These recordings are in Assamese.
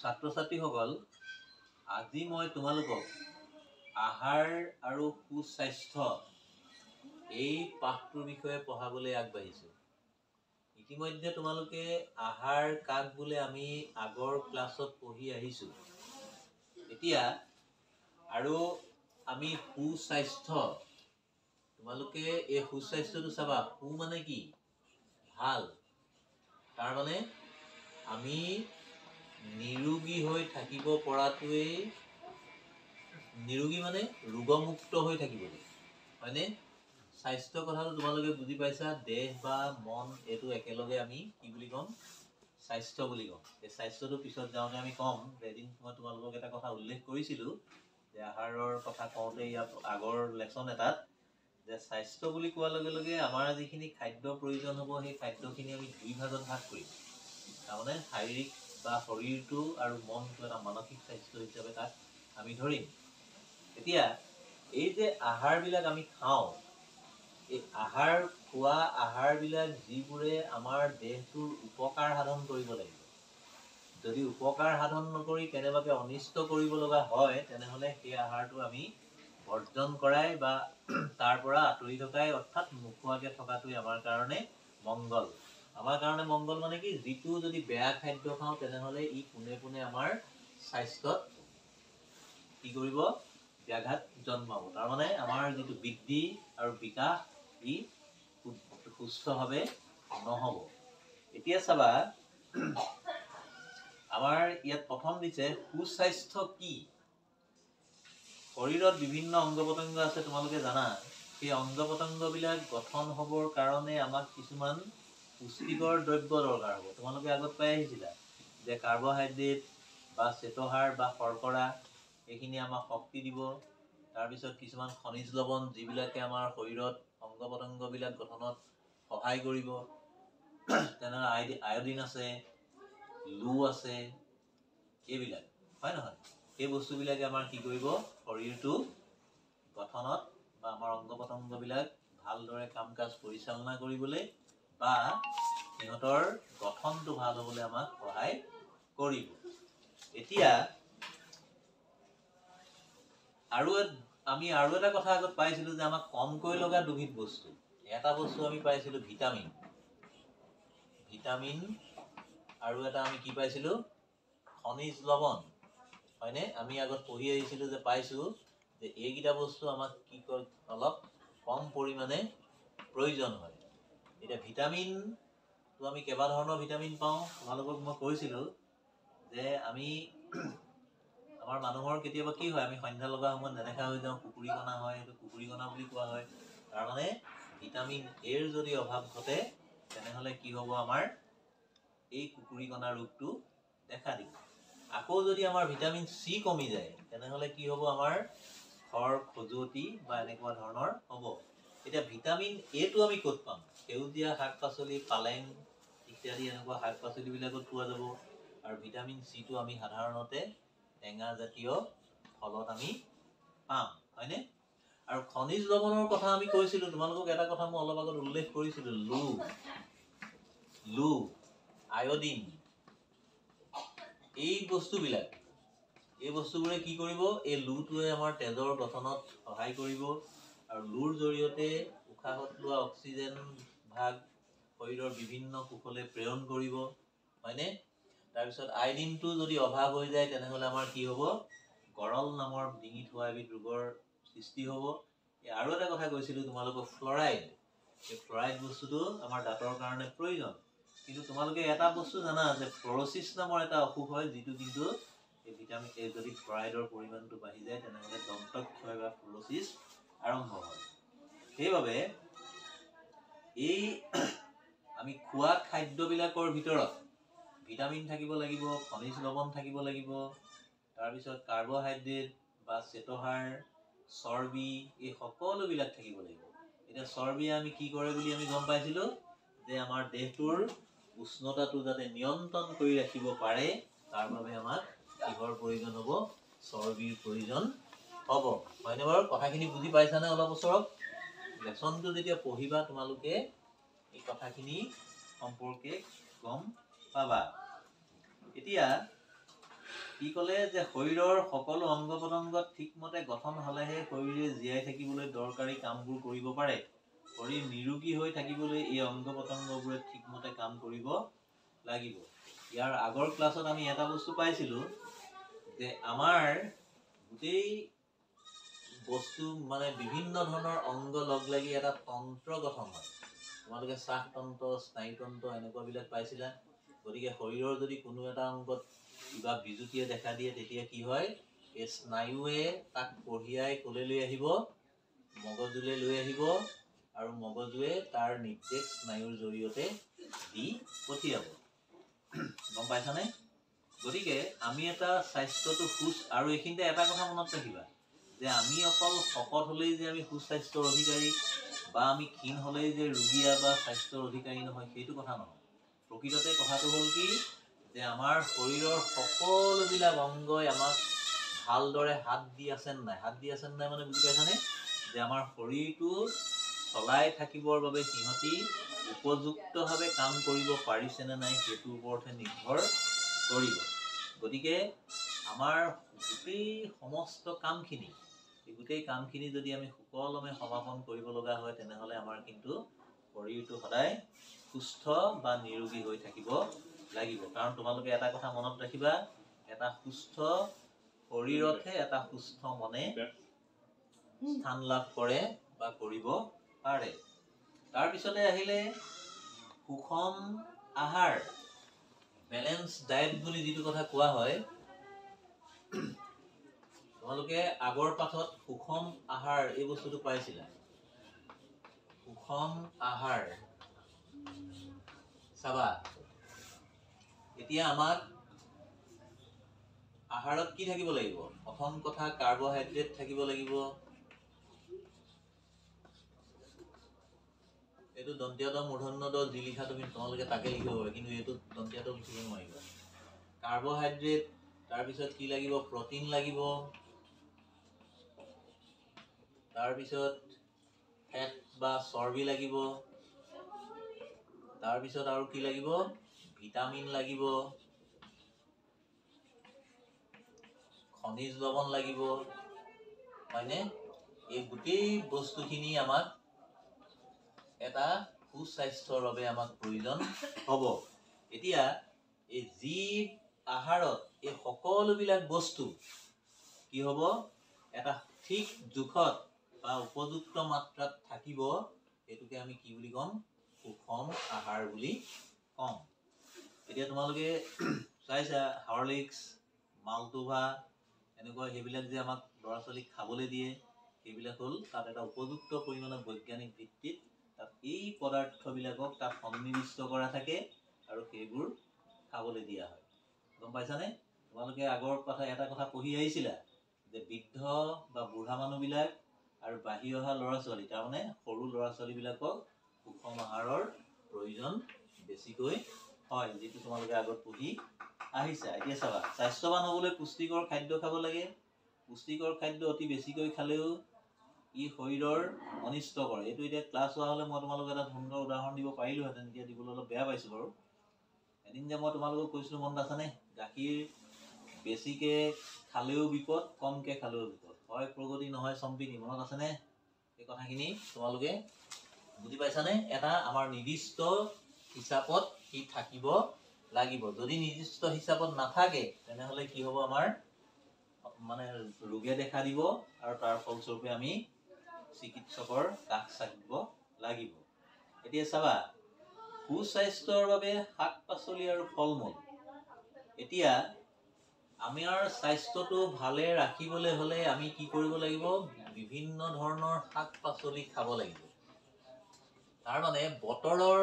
ছাত্ৰ ছাত্ৰীসকল, আজি মই তোমালোকক আহাৰ আৰু সুস্বাস্থ্য এই পাঠটোৰ বিষয়ে পঢ়াবলৈ আগবাঢ়িছোঁ। ইতিমধ্যে তোমালোকে আহাৰ কাক বোলে আমি আগৰ ক্লাছত পঢ়ি আহিছোঁ। এতিয়া আৰু আমি সুস্বাস্থ্য, তোমালোকে এই সুস্বাস্থ্যটো চাবা। সু মানে কি? ভাল। তাৰ মানে আমি নিৰোগী হৈ থাকিব পৰাটোৱেই, নিৰোগী মানে ৰোগমুক্ত হৈ থাকিবলৈ, হয়নে? স্বাস্থ্য কথাটো তোমালোকে বুজি পাইছা। দেহ বা মন এইটো একেলগে আমি কি বুলি ক'ম? স্বাস্থ্য বুলি ক'ম। এই স্বাস্থ্যটো পিছত যাওঁতে আমি ক'ম। এদিন মই তোমালোকক এটা কথা উল্লেখ কৰিছিলোঁ যে আহাৰৰ কথা কওঁতে ইয়াত আগৰ লেচন এটাত যে স্বাস্থ্য বুলি কোৱাৰ লগে লগে আমাৰ যিখিনি খাদ্য প্ৰয়োজন হ'ব সেই খাদ্যখিনি আমি দুই ভাগত ভাগ কৰিম। তাৰমানে শাৰীৰিক বা শৰীৰটো আৰু মনটো এটা মানসিক স্বাস্থ্য হিচাপে তাক আমি ধৰিম। এতিয়া এই যে আহাৰবিলাক আমি খাওঁ, এই খোৱা আহাৰবিলাক যিবোৰে আমাৰ দেহটোৰ উপকাৰ সাধন কৰিব লাগিব। যদি উপকাৰ সাধন নকৰি কেনেবাকৈ অনিষ্ট কৰিব লগা হয়, তেনেহ'লে সেই আহাৰটো আমি বৰ্জন কৰাই বা তাৰ পৰা আঁতৰি থকাই, অৰ্থাৎ নোখোৱাকৈ থকাটোৱে আমাৰ কাৰণে মংগল। আমাৰ কাৰণে মংগল মানে কি? যিটো যদি বেয়া খাদ্য খাওঁ তেনেহ'লে ই পোনে পোনে আমাৰ স্বাস্থ্যত কি কৰিব? ব্যাঘাত জন্মাব। তাৰমানে আমাৰ যিটো বৃদ্ধি আৰু বিকাশ ই সুস্থভাৱে নহ'ব। এতিয়া চাবা, আমাৰ ইয়াত প্ৰথম দিছে সুস্বাস্থ্য কি? শৰীৰত বিভিন্ন অংগ পতংগ আছে, তোমালোকে জানা। সেই অংগ পতংগবিলাক গঠন হ'বৰ কাৰণে আমাক কিছুমান পুষ্টিকৰ দ্ৰব্য দৰকাৰ হ'ব। তোমালোকে আগত পাই আহিছিলা যে কাৰ্বহাইড্ৰেট বা শ্বেতসাৰ বা শৰ্কৰা এইখিনি আমাক শক্তি দিব। তাৰপিছত কিছুমান খনিজ লৱণ যিবিলাকে আমাৰ শৰীৰত অংগ পতংগবিলাক গঠনত সহায় কৰিব। তেনেদৰে আয়ডিন আছে, লু আছে, এইবিলাক হয় নহয়? এই বস্তুবিলাকে আমাৰ কি কৰিব? শৰীৰটো গঠনত বা আমাৰ অংগ পতংগবিলাক ভালদৰে কাম কাজ পৰিচালনা কৰিবলৈ বা সিহঁতৰ গঠনটো ভাল হ'বলৈ আমাক সহায় কৰিব। এতিয়া আমি আৰু এটা কথা আগত পাইছিলোঁ যে আমাক কমকৈ লগা দুবিধ বস্তু। এটা বস্তু আমি পাইছিলোঁ ভিটামিন, আৰু এটা আমি কি পাইছিলোঁ? খনিজ লৱণ, হয়নে? আমি আগত পঢ়ি আহিছিলোঁ যে পাইছোঁ যে এইকেইটা বস্তু আমাক কি কয়? অলপ কম পৰিমাণে প্ৰয়োজন হয়। এতিয়া ভিটামিনটো আমি কেইবা ধৰণৰ ভিটামিন পাওঁ। তোমালোকক মই কৈছিলোঁ যে আমাৰ মানুহৰ কেতিয়াবা কি হয়? আমি সন্ধ্যা লগা সময়ত নেদেখা হৈ যাওঁ, কুকুৰি কণা হয়। এইটো কুকুৰি কণা বুলি কোৱা হয়। তাৰমানে ভিটামিন এৰ যদি অভাৱ ঘটে তেনেহ'লে কি হ'ব? আমাৰ এই কুকুৰি কণা ৰোগটো দেখা দিব। আকৌ যদি আমাৰ ভিটামিন চি কমি যায় তেনেহ'লে কি হ'ব? আমাৰ খৰ খজুৱতি বা এনেকুৱা ধৰণৰ হ'ব। এতিয়া ভিটামিন এটো আমি ক'ত পাম? সেউজীয়া শাক পাচলি, পালেং ইত্যাদি এনেকুৱা শাক পাচলিবিলাকত পোৱা যাব। আৰু ভিটামিন চিটো আমি সাধাৰণতে টেঙা জাতীয় ফলত আমি পাম, হয়নে? আৰু খনিজ লৱণৰ কথা আমি কৈছিলোঁ। তোমালোকক এটা কথা মই অলপ আগত উল্লেখ কৰিছিলোঁ, লু, আয়ডিন, এই বস্তুবোৰে কি কৰিব? এই লুটোৱে আমাৰ তেজৰ গঠনত সহায় কৰিব। আৰু লুৰ জৰিয়তে উশাহত লোৱা অক্সিজেন ভাগ শৰীৰৰ বিভিন্ন কোষলৈ প্ৰেৰণ কৰিব, হয়নে? তাৰপিছত আয়ডিনটো যদি অভাৱ হৈ যায় তেনেহ'লে আমাৰ কি হ'ব? গৰল নামৰ ডিঙিত হোৱা এবিধ ৰোগৰ সৃষ্টি হ'ব। আৰু এটা কথা কৈছিলোঁ তোমালোকক, ফ্লৰাইড। এই ফ্লৰাইড বস্তুটো আমাৰ দাঁতৰ কাৰণে প্ৰয়োজন। কিন্তু তোমালোকে এটা বস্তু জানা যে ফ্ল'ৰচিছ নামৰ এটা অসুখ হয়, যিটো কিন্তু এই ভিটামিন এ যদি ফ্লৰাইডৰ পৰিমাণটো বাঢ়ি যায় তেনেহ'লে দন্তক্ষয় বা ফ্ল'ৰচিছ আৰম্ভ হয়। সেইবাবে এই আমি খোৱা খাদ্যবিলাকৰ ভিতৰত ভিটামিন থাকিব লাগিব, খনিজ লৱণ থাকিব লাগিব, তাৰপিছত কাৰ্বহাইড্ৰেট বা শ্বেতসাৰ, চৰ্বি, এই সকলোবিলাক থাকিব লাগিব। এতিয়া চৰ্বিয়ে আমি কি কৰে বুলি আমি গম পাইছিলোঁ যে আমাৰ দেহটোৰ উষ্ণতাটো যাতে নিয়ন্ত্ৰণ কৰি ৰাখিব পাৰে, তাৰ বাবে আমাক কিহৰ প্ৰয়োজন হ'ব? চৰ্বিৰ প্ৰয়োজন হ'ব, হয়নে বাৰু? কথাখিনি বুজি পাইছানে? অলপ ওচৰত লেচনটো যেতিয়া পঢ়িবা তোমালোকে এই কথাখিনি সম্পৰ্কে গম পাবা। এতিয়া কি ক'লে যে শৰীৰৰ সকলো অংগ পতংগ ঠিকমতে গঠন হ'লেহে শৰীৰে জীয়াই থাকিবলৈ দৰকাৰী কামবোৰ কৰিব পাৰে। শৰীৰ নিৰোগী হৈ থাকিবলৈ এই অংগ পতংগবোৰে ঠিকমতে কাম কৰিব লাগিব। ইয়াৰ আগৰ ক্লাছত আমি এটা বস্তু পাইছিলোঁ যে আমাৰ গোটেই বস্তু মানে বিভিন্ন ধৰণৰ অংগ লগ লাগি এটা তন্ত্ৰ গঠন হয়। তোমালোকে শ্বাসতন্ত্ৰ, স্নায়ুতন্ত্ৰ এনেকুৱাবিলাক পাইছিলা। গতিকে শৰীৰৰ যদি কোনো এটা অংগত কিবা বিজুতিয়ে দেখা দিয়ে তেতিয়া কি হয়, এই স্নায়ুৱে তাক কঢ়িয়াই কলৈ লৈ আহিব, মগজুলৈ লৈ আহিব আৰু মগজুৱে তাৰ নিৰ্দেশ স্নায়ুৰ জৰিয়তে দি পঠিয়াব। গম পাইছানে? গতিকে আমি এটা স্বাস্থ্যটো আৰু এইখিনিতে এটা কথা মনত ৰাখিবা যে আমি অকল শকত হ'লেই যে আমি সুস্বাস্থ্যৰ অধিকাৰী বা আমি ক্ষীণ হ'লেই যে ৰোগীয়া বা স্বাস্থ্যৰ অধিকাৰী নহয়, সেইটো কথা নহয়। প্ৰকৃততে কথাটো হ'ল কি যে আমাৰ শৰীৰৰ সকলোবিলাক অংগই আমাক ভালদৰে হাত দি আছে নাই, হাত দি আছে নাই মানে বুজি পাইছানে? যে আমাৰ শৰীৰটো চলাই থাকিবৰ বাবে সিহঁতি উপযুক্তভাৱে কাম কৰিব পাৰিছেনে নাই সেইটোৰ ওপৰতহে নিৰ্ভৰ কৰিব। গতিকে আমাৰ গোটেই সমস্ত কামখিনি, এই গোটেই কামখিনি যদি আমি সুকলমে সমাপন কৰিব লগা হয় তেনেহ'লে আমাৰ কিন্তু শৰীৰটো সদায় সুস্থ বা নিৰোগী হৈ থাকিব লাগিব। কাৰণ তোমালোকে এটা কথা মনত ৰাখিবা, এটা সুস্থ শৰীৰতহে এটা সুস্থ মনে স্থান লাভ কৰে বা কৰিব পাৰে। তাৰপিছতে আহিলে সুষম আহাৰ, বেলেঞ্চ ডায়েট বুলি যিটো কথা কোৱা হয়। তোমালোকে আগৰ পাঠত সুষম আহাৰ এই বস্তুটো পাইছিলা। সুষম আহাৰ চাবা, এতিয়া আমাক আহাৰত কি থাকিব লাগিব? প্ৰথম কথা কাৰ্বহাইড্ৰেট থাকিব লাগিব। এইটো দন্তীয়ত মূৰ্ধন্যত যি লিখা তুমি তোমালোকে তাকে লিখিব পাৰা, কিন্তু এইটো দন্তীয়ত লিখিব নোৱাৰিবা। কাৰ্বহাইড্ৰেট, তাৰপিছত কি লাগিব? প্ৰটিন লাগিব, তাৰপিছত ফেট বা চৰ্বি লাগিব, তাৰপিছত আৰু কি লাগিব? ভিটামিন লাগিব, খনিজ লৱণ লাগিব, হয়নে? এই গোটেই বস্তুখিনি আমাক এটা সুস্বাস্থ্যৰ বাবে আমাক প্ৰয়োজন হ'ব। এতিয়া এই যি আহাৰত এই সকলোবিলাক বস্তু কি হ'ব? এটা ঠিক জোখত বা উপযুক্ত মাত্ৰাত থাকিব, এইটোকে আমি কি বুলি ক'ম? সুষম আহাৰ বুলি ক'ম। এতিয়া তোমালোকে চাইছা হৰলিক্স, মালটোভা এনেকুৱা সেইবিলাক যে আমাক ল'ৰা ছোৱালীক খাবলৈ দিয়ে, সেইবিলাক হ'ল তাত এটা উপযুক্ত পৰিমাণৰ বৈজ্ঞানিক ভিত্তিত তাত এই পদাৰ্থবিলাকক তাত সন্নিৱিষ্ট কৰা থাকে আৰু সেইবোৰ খাবলৈ দিয়া হয়। গম পাইছানে? তোমালোকে আগৰ কথা এটা কথা পঢ়ি আহিছিলা যে বৃদ্ধ বা বুঢ়া মানুহবিলাক আৰু বাঢ়ি অহা ল'ৰা ছোৱালী, তাৰমানে সৰু ল'ৰা ছোৱালীবিলাকক সুষম আহাৰৰ প্ৰয়োজন বেছিকৈ হয়, যিটো তোমালোকে আগত পঢ়ি আহিছা। এতিয়া চাবা, স্বাস্থ্যৱান হ'বলৈ পুষ্টিকৰ খাদ্য খাব লাগে। পুষ্টিকৰ খাদ্য অতি বেছিকৈ খালেও ই শৰীৰৰ অনিষ্ট কৰে। এইটো এতিয়া ক্লাছ হোৱা হ'লে মই তোমালোকক এটা সুন্দৰ উদাহৰণ দিব পাৰিলোহেঁতেন, এতিয়া দিবলৈ অলপ বেয়া পাইছোঁ বাৰু। এদিন যে মই তোমালোকক কৈছিলোঁ মনত আছেনে? গাখীৰ বেছিকৈ খালেও বিপদ, কমকৈ খালেও বিপদ। হয় প্ৰগতি, নহয় চম্পিনী। মনত আছেনে এই কথাখিনি? তোমালোকে বুজি পাইছানে? এটা আমাৰ নিৰ্দিষ্ট হিচাপত সি থাকিব লাগিব। যদি নিৰ্দিষ্ট হিচাপত নাথাকে তেনেহ'লে কি হ'ব? আমাৰ মানে ৰোগে দেখা দিব আৰু তাৰ ফলস্বৰূপে আমি চিকিৎসকৰ কাষ চাপিব লাগিব। এতিয়া চাবা, সুস্বাস্থ্যৰ বাবে শাক পাচলি আৰু ফল মূল। এতিয়া আমাৰ স্বাস্থ্যটো ভালে ৰাখিবলৈ হ'লে আমি কি কৰিব লাগিব? বিভিন্ন ধৰণৰ শাক পাচলি খাব লাগিব। তাৰমানে বতৰৰ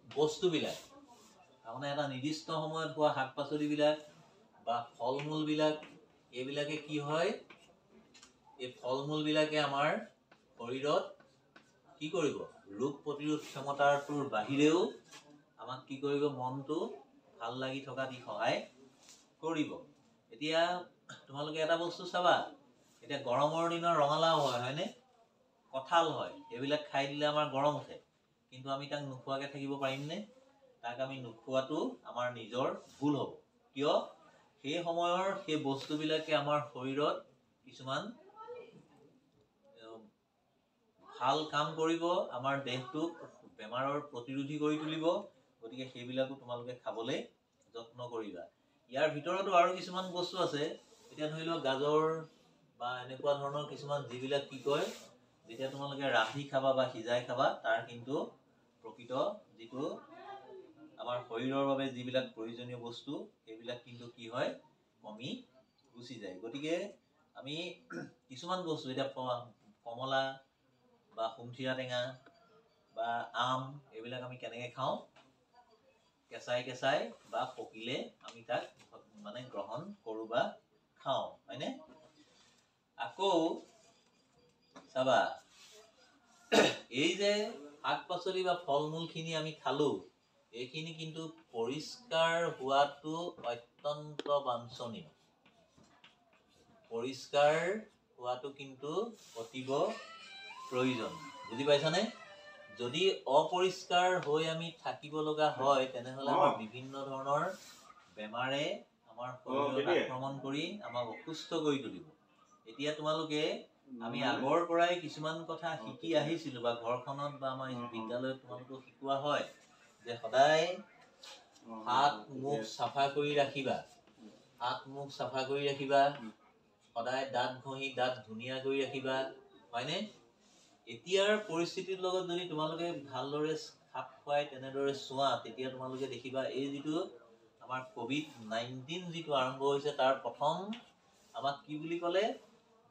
বস্তুবিলাক, তাৰমানে এটা নিৰ্দিষ্ট সময়ত হোৱা শাক পাচলিবিলাক বা ফল মূলবিলাক, এইবিলাকে কি হয়? এই ফল মূলবিলাকে আমাৰ শৰীৰত কি কৰিব? ৰোগ প্ৰতিৰোধ ক্ষমতাটোৰ বাহিৰেও আমাক কি কৰিব? মনটো ভাল লাগি থকাত ই সহায় কৰিব। এতিয়া তোমালোকে এটা বস্তু চাবা, এতিয়া গৰমৰ দিনত ৰঙালাও হয়, হয়নে? কঁঠাল হয়, এইবিলাক খাই দিলে আমাৰ গৰম উঠে, কিন্তু আমি তাক নোখোৱাকৈ থাকিব পাৰিমনে? তাক আমি নোখোৱাটো আমাৰ নিজৰ ভুল হ'ব। কিয়? সেই সময়ৰ সেই বস্তুবিলাকে আমাৰ শৰীৰত কিছুমান ভাল কাম কৰিব, আমাৰ দেহটোক বেমাৰৰ প্ৰতিৰোধী কৰি তুলিব। গতিকে সেইবিলাকো তোমালোকে খাবলৈ যত্ন কৰিবা। ইয়াৰ ভিতৰতো আৰু কিছুমান বস্তু আছে। এতিয়া ধৰি লওক গাজৰ বা এনেকুৱা ধৰণৰ কিছুমান যিবিলাক কি কয়, যেতিয়া তোমালোকে ৰান্ধি খাবা বা সিজাই খাবা, তাৰ কিন্তু প্ৰকৃত যিটো আমাৰ শৰীৰৰ বাবে যিবিলাক প্ৰয়োজনীয় বস্তু, সেইবিলাক কিন্তু কি হয়, কমি গুচি যায়। গতিকে আমি কিছুমান বস্তু, এতিয়া কমলা বা সুমথিৰা টেঙা বা আম, এইবিলাক আমি কেনেকৈ খাওঁ, কেঁচাই কেঁচাই বা পকিলে আমি তাক মানে গ্ৰহণ কৰোঁ বা খাওঁ, হয়নে? আকৌ চাবা, এই যে শাক পাচলি বা ফল মূলখিনি আমি খালোঁ, এইখিনি কিন্তু পৰিষ্কাৰ হোৱাটো অত্যন্ত বাঞ্ছনীয়। পৰিষ্কাৰ হোৱাটো কিন্তু অতীৱ প্ৰয়োজন। বুজি পাইছানে? যদি অপৰিষ্কাৰ হৈ আমি থাকিব লগা হয়, তেনেহ'লে আমাৰ বিভিন্ন ধৰণৰ বেমাৰে আমাৰ শৰীৰত আক্ৰমণ কৰি আমাক অসুস্থ কৰি তুলিব। এতিয়া তোমালোকে, আমি আগৰ পৰাই কিছুমান কথা শিকি আহিছিলোঁ, বা ঘৰখনত বা আমাৰ বিদ্যালয়ত তোমালোকক শিকোৱা হয় যে সদায় হাত মুখ চাফা কৰি ৰাখিবা, হাত মুখ চাফা কৰি ৰাখিবা, সদায় দাঁত ঘঁহি দাঁত ধুনীয়া কৰি ৰাখিবা, হয়নে? এতিয়াৰ পৰিস্থিতিৰ লগত যদি তোমালোকে ভালদৰে খাপ খুৱাই তেনেদৰে চোৱা, তেতিয়া তোমালোকে দেখিবা এই যিটো আমাৰ COVID-19 যিটো আৰম্ভ হৈছে, তাৰ প্ৰথম আমাক কি বুলি ক'লে,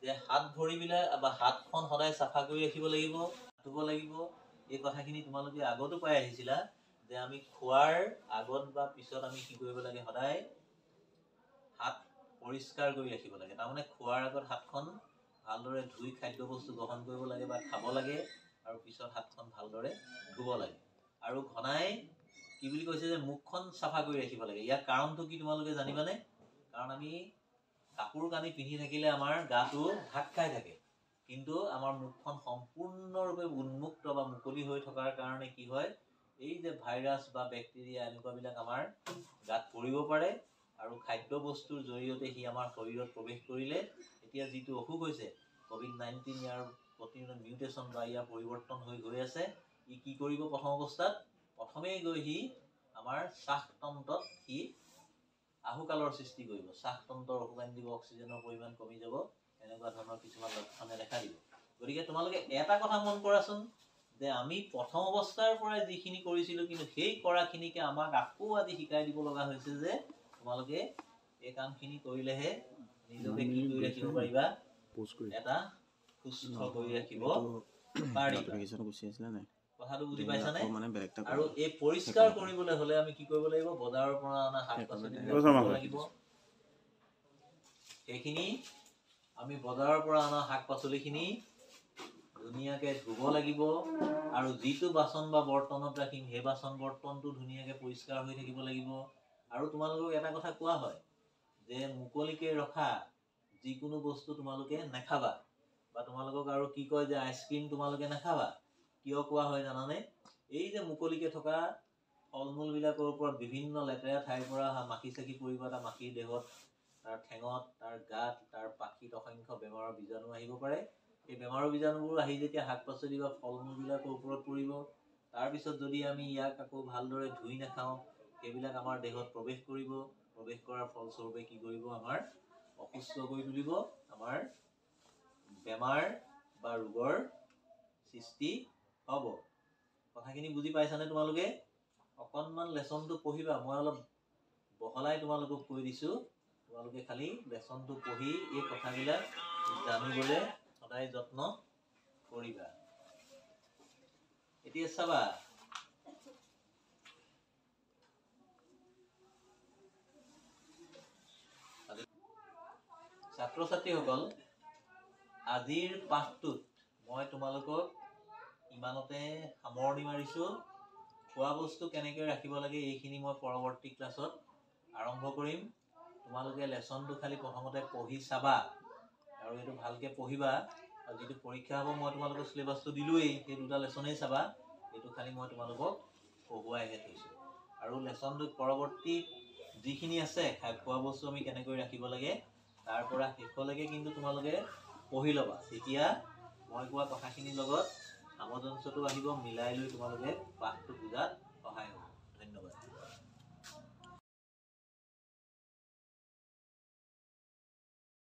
যে হাত ভৰিবিলাক বা হাতখন সদায় চাফা কৰি ৰাখিব লাগিব, ধুব লাগিব। এই কথাখিনি তোমালোকে আগতো পাই আহিছিলা, যে আমি খোৱাৰ আগত বা পিছত আমি কি কৰিব লাগে, সদায় হাত পৰিষ্কাৰ কৰি ৰাখিব লাগে। তাৰমানে খোৱাৰ আগত হাতখন ভালদৰে ধুই খাদ্য বস্তু গ্ৰহণ কৰিব লাগে বা খাব লাগে, আৰু পিছত হাতখন ভালদৰে ধুব লাগে। আৰু ঘনাই কি বুলি কৈছে, যে মুখখন চাফা কৰি ৰাখিব লাগে। ইয়াৰ কাৰণটো কি তোমালোকে জানিবানে? কাৰণ আমি কাপোৰ কানি পিন্ধি থাকিলে আমাৰ গাটো ঢাক খাই থাকে, কিন্তু আমাৰ মুখখন সম্পূৰ্ণৰূপে উন্মুক্ত বা মুকলি হৈ থকাৰ কাৰণে কি হয়, এই যে ভাইৰাছ বা বেক্টেৰিয়া এনেকুৱাবিলাক আমাৰ গাত পৰিব পাৰে, আৰু খাদ্য বস্তুৰ জৰিয়তে সি আমাৰ শৰীৰত প্ৰৱেশ কৰিলে, এতিয়া যিটো অসুখ হৈছে COVID-19, ইয়াৰ প্ৰতিটো মিউটেশ্যন বা ইয়াৰ পৰিৱৰ্তন হৈ গৈ আছে। ই কি কৰিব, প্ৰথম অৱস্থাত প্ৰথমেই গৈ সি আমাৰ শ্বাসতন্ত্ৰত সি আহুকালৰ সৃষ্টি কৰিব, শ্বাসতন্ত্ৰৰ অসুখ আনি দিব, অক্সিজেনৰ পৰিমাণ কমি যাব, এনেকুৱা ধৰণৰ কিছুমান লক্ষণে দেখা দিব। গতিকে তোমালোকে এটা কথা মন কৰাচোন, যে আমি প্ৰথম অৱস্থাৰ পৰাই যিখিনি কৰিছিলোঁ, কিন্তু সেই কৰাখিনিকে আমাক আকৌ আজি শিকাই দিব লগা হৈছে, যে তোমালোকে এই কামখিনি কৰিলেহে নিজকে কি কৰি ৰাখিব পাৰিবা, এটা সুস্থ কৰি ৰাখিব পাৰিবা। কথাটো বুজি পাইছানে? আৰু এই পৰিষ্কাৰ কৰিবলৈ হ'লে আমি কি কৰিব লাগিব, বজাৰৰ পৰা অনা শাক পাচলি লাগিব। সেইখিনি আমি বজাৰৰ পৰা অনা শাক পাচলিখিনি ধুনীয়াকৈ ধুব লাগিব, আৰু যিটো বাচন বা বৰ্তনত ৰাখিম, সেই বাচন বৰ্তনটো ধুনীয়াকৈ পৰিষ্কাৰ হৈ থাকিব লাগিব। আৰু তোমালোকক এটা কথা কোৱা হয়, যে মুকলিকে ৰখা যিকোনো বস্তু তোমালোকে নাখাবা, বা তোমালোকক আৰু কি কয়, যে আইচক্ৰীম তোমালোকে নাখাবা। কিয় কোৱা হয় জানানে? এই যে মুকলিকে থকা ফল মূলবিলাকৰ ওপৰত বিভিন্ন লেতেৰা ঠাইৰ পৰা মাখি চাখি পৰিব, এটা মাখিৰ দেহত, তাৰ ঠেঙত, তাৰ গাত, তাৰ পাখিত অসংখ্য বেমাৰৰ বীজাণু আহিব পাৰে। সেই বেমাৰৰ বীজাণুবোৰ আহি যেতিয়া শাক পাচলি বা ফল মূলবিলাকৰ ওপৰত পৰিব, তাৰপিছত যদি আমি ইয়াক আকৌ ভালদৰে ধুই নাখাওঁ, সেইবিলাক আমাৰ দেহত প্ৰৱেশ কৰিব। প্ৰৱেশ কৰাৰ ফলস্বৰূপে কি কৰিব, আমাৰ অসুস্থ কৰি তুলিব, আমাৰ বেমাৰ বা ৰোগৰ সৃষ্টি হ'ব। কথাখিনি বুজি পাইছানে তোমালোকে? অকণমান লেচনটো পঢ়িবা, মই অলপ বহলাই তোমালোকক কৈ দিছোঁ। তোমালোকে খালি লেচনটো পঢ়ি এই কথাবিলাক জানিবলৈ সদায় যত্ন কৰিবা। এতিয়া চাবা, ছাত্ৰ ছাত্ৰীসকল, আজিৰ পাঠটোত মই তোমালোকক ইমানতে সামৰণি মাৰিছোঁ। খোৱা বস্তু কেনেকৈ ৰাখিব লাগে এইখিনি মই পৰৱৰ্তী ক্লাছত আৰম্ভ কৰিম। তোমালোকে লেচনটো খালি প্ৰথমতে পঢ়ি চাবা, আৰু এইটো ভালকৈ পঢ়িবা। আৰু যিটো পৰীক্ষা হ'ব, মই তোমালোকক চিলেবাছটো দিলোঁৱেই, সেই দুটা লেচনেই চাবা। এইটো খালি মই তোমালোকক পঢ়ুৱাইহে থৈছোঁ। আৰু লেচনটো পৰৱৰ্তী যিখিনি আছে খোৱা বস্তু আমি কেনেকৈ ৰাখিব লাগে তাৰ পৰা শেষলৈকে কিন্তু তোমালোকে পঢ়ি ল'বা। তেতিয়া মই কোৱা কথাখিনিৰ লগত সামঞ্জস্যটো আহিব, মিলাই লৈ তোমালোকে পাঠটো বুজাত